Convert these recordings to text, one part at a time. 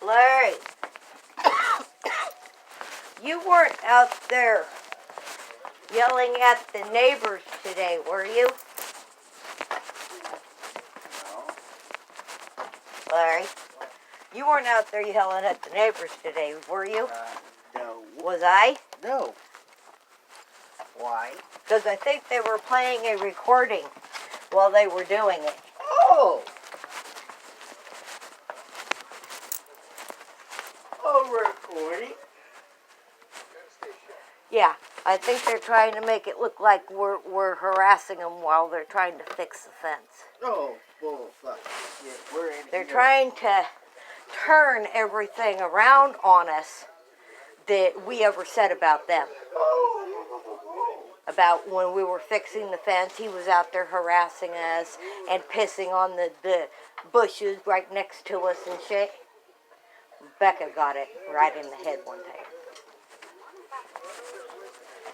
Larry, you weren't out there yelling at the neighbors today, were you? No. Larry, you weren't out there yelling at the neighbors today, were you? No. Was I? No. Why? Because I think they were playing a recording while they were doing it. Oh! A recording? Yeah, I think they're trying to make it look like we're harassing them while they're trying to fix the fence. Oh, bull fuck. Yeah, we're in They're here. trying to turn everything around on us that we ever said about them. About when we were fixing the fence, he was out there harassing us and pissing on the bushes right next to us and shit. Becca got it right in the head one time.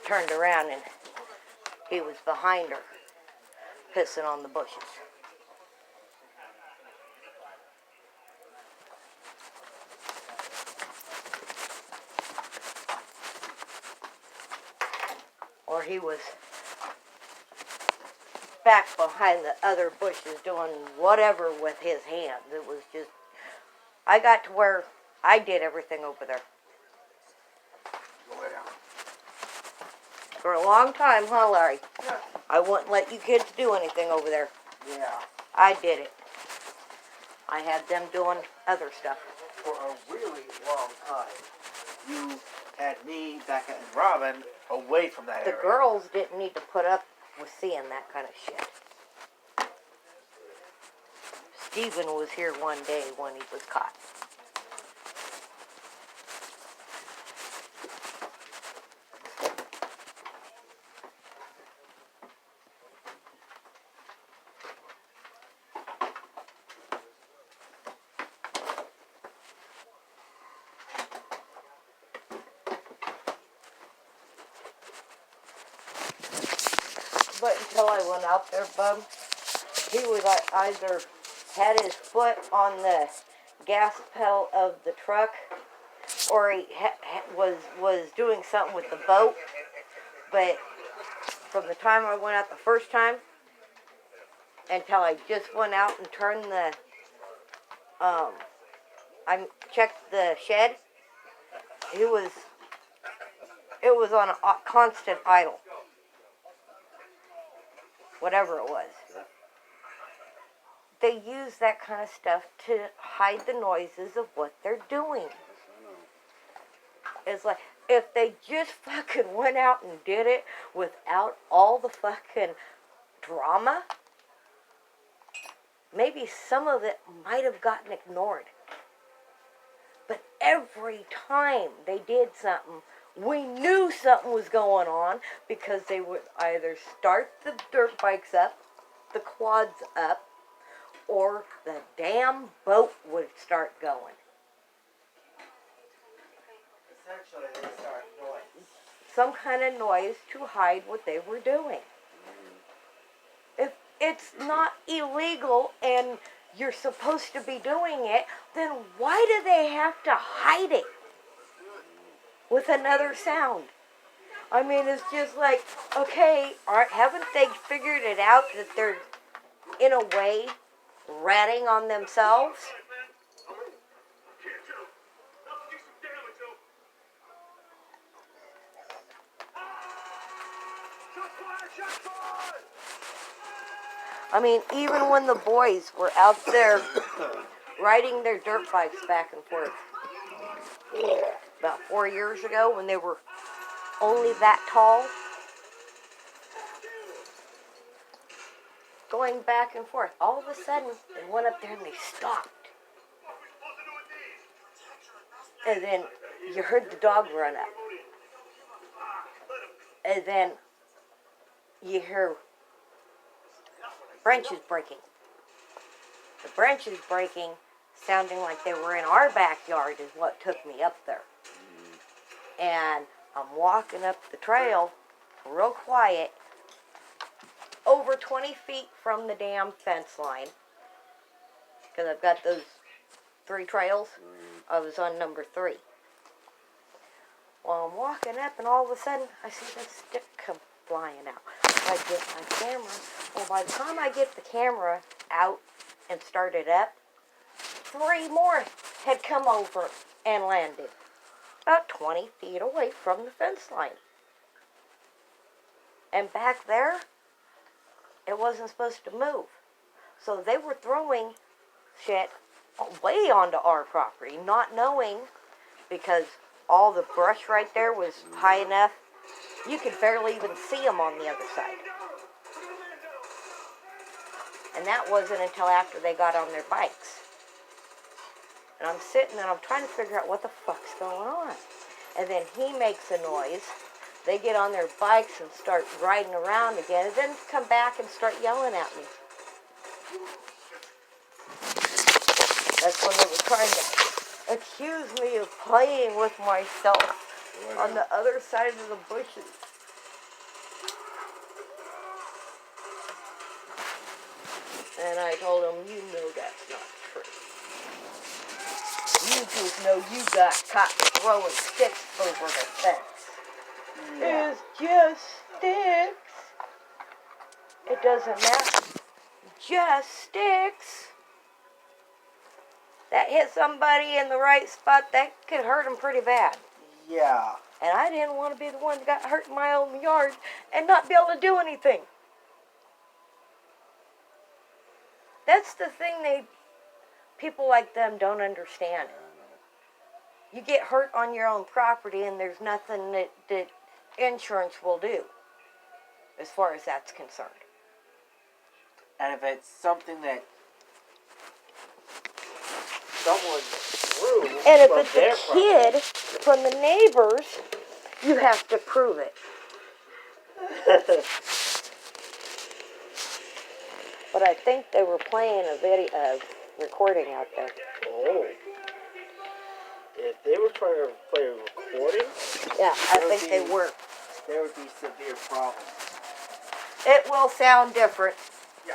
Turned around and he was behind her, pissing on the bushes. Or he was back behind the other bushes doing whatever with his hands. It was just, I got to where I did everything over there. For a long time, huh, Larry? Yeah. I wouldn't let you kids do anything over there. Yeah. I did it. I had them doing other stuff. For a really long time, you had me, Becca, and Robin away from that The area. girls didn't need to put up with seeing that kind of shit. Stephen was here one day when he was caught. But until I went out there, Bub, he was either had his foot on the gas pedal of the truck, or he was doing something with the boat. But from the time I went out the first time until I just went out and turned the, I checked the shed, it was on a constant idle. Whatever it was. They use that kind of stuff to hide the noises of what they're doing. It's like, if they just fucking went out and did it without all the fucking drama, maybe some of it might have gotten ignored. But every time they did something, we knew something was going on because they would either start the dirt bikes up, the quads up, or the damn boat would start going. Essentially, they start noise. Some kind of noise to hide what they were doing. If it's not illegal and you're supposed to be doing it, then why do they have to hide it with another sound? I mean, it's just like, okay, haven't they figured it out that they're, in a way, ratting on themselves? I mean, even when the boys were out there riding their dirt bikes back and forth, about 4 years ago when they were only that tall, going back and forth, all of a sudden they went up there and they stopped. And then you heard the dog run up. And then you hear branches breaking. The branches breaking, sounding like they were in our backyard, is what took me up there. And I'm walking up the trail, real quiet, over 20 feet from the damn fence line, because I've got those 3 trails. I was on number 3. Well, I'm walking up, and all of a sudden, I see this stick come flying out. I get my camera. Well, by the time I get the camera out and started up, 3 more had come over and landed about 20 feet away from the fence line. And back there, it wasn't supposed to move. So they were throwing shit way onto our property, not knowing, because all the brush right there was high enough, you could barely even see them on the other side. And that wasn't until after they got on their bikes. And I'm sitting and I'm trying to figure out what the fuck's going on. And then he makes a noise. They get on their bikes and start riding around again, and then come back and start yelling at me. That's when they were trying to accuse me of playing with myself on the other side of the bushes. And I told them, you know that's not true. You just know you got caught throwing sticks over the fence. Yeah. It's just sticks. It doesn't matter. Just sticks. That hit somebody in the right spot, that could hurt them pretty bad. Yeah. And I didn't want to be the one that got hurt in my own yard and not be able to do anything. That's the thing people like them don't understand. You get hurt on your own property and there's nothing that insurance will do as far as that's concerned. And if it's something that someone threw And if from it's their a kid from the neighbors, you have to prove it. But I think they were playing a recording out there. Oh. If they were trying to play a recording, Yeah, I think they were. there would be severe problems. It will sound different. Yeah.